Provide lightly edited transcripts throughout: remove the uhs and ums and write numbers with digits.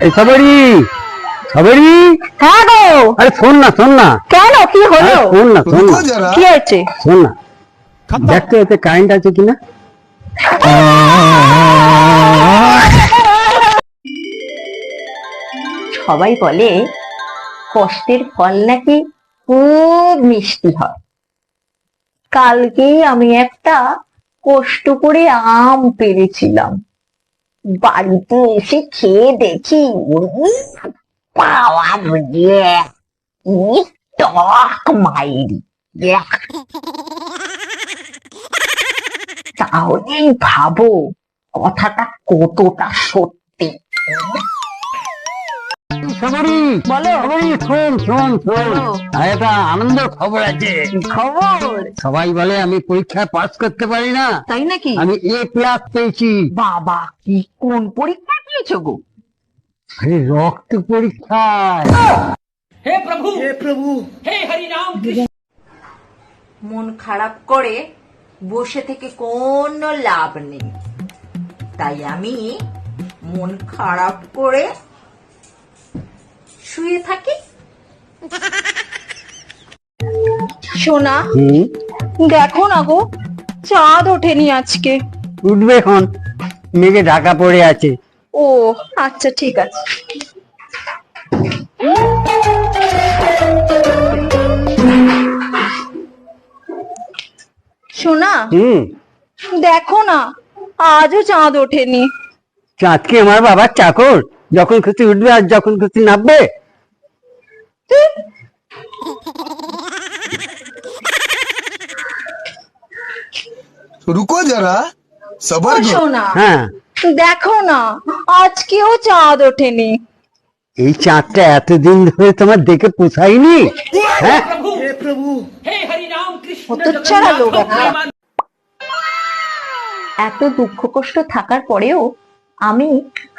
এই সবারি সবারি। হ্যাঁ গো। আরে শোন না কেন, কি হলো? শোন না কি হয়েছে? শোন না, দেখতে এতে কারেন্ট আছে কিনা। সবাই বলে কষ্টের ফল নাকি খুব মিষ্টি হয়। কালকেই আমি একটা কষ্ট করে আম পেরেছিলাম, বাড়িতে এসে খেয়ে দেখি পাওয়া বুঝিয়ে টক মাইরি। তাহলেই ভাবো কথাটা কতটা সত্যি। সবারি বলো। সবারি, শোন বলো। একটা আনন্দ খবর আছে। খবর? সবাই বলে আমি পরীক্ষায় পাস করতে পারি না, তাই নাকি? আমি A+ পেয়েছি। বাবা, কি কোন পরীক্ষা দিয়েছো গো? আরে রক্ত পরীক্ষায়। हे प्रभु हे हरि राम कृष्ण। মন খারাপ করে বসে থেকে কোনো লাভ নেই, তাই আমি মন খারাপ করে শুয়ে থাকি। সোনা, হুম, দেখো না গো, চাঁদ ওঠেনি আজকে। উঠবে এখন, মেঘে ঢাকা পড়ে আছে। ও আচ্ছা, ঠিক আছে। সোনা, হুম, দেখো না, আজও চাঁদ ওঠেনি। চাঁদকে আমার বাবার চাকর, যখন খুশি উঠবে আর যখন খুশি নামবে। रुको जरा ও सबर करो। সোনা, হ্যাঁ, দেখো না, আজকেও চাঁদ ওঠেনি। এই চাঁদটা এতদিন ধরে তোমার দেখে পোষায়নি। হ্যাঁ, हे प्रभु हे हरि राम कृष्ण হতচ্ছাড়া লোক একটা। এত দুঃখ কষ্ট থাকার পরেও আমি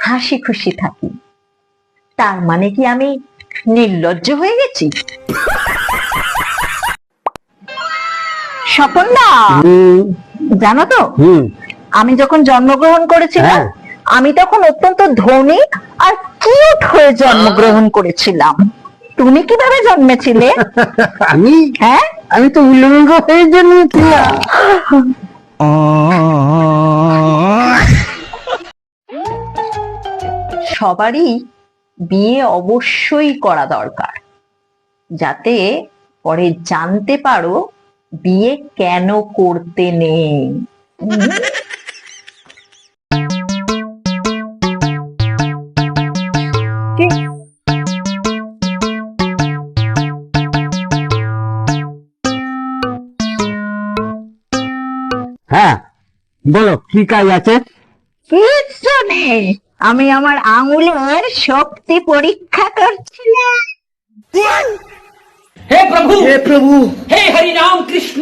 হাসি খুশি থাকি, তার মানে কি আমি নির্লজ্জ হয়ে গেছি? স্বপন না, হুম, জানো তো হুম, আমি যখন জন্মগ্রহণ করেছিলাম, হ্যাঁ। আমি তখন অত্যন্ত ধনী আর কিউট হয়ে জন্মগ্রহণ করেছিলাম। তুমি কিভাবে জন্মেছিলে? আমি হ্যাঁ, আমি তো উলঙ্গ হয়ে জন্মেছিলাম। সবারই বিয়ে অবশ্যই করা দরকার, যাতে পরে জানতে পারো বিয়ে কেন করতে নেই। হ্যাঁ, বলো কি কাজ আছে? কিচ্ছু নেই, আমি আমার আঙুলের শক্তি পরীক্ষা করছিলাম। हे प्रभु हे हरि राम कृष्ण।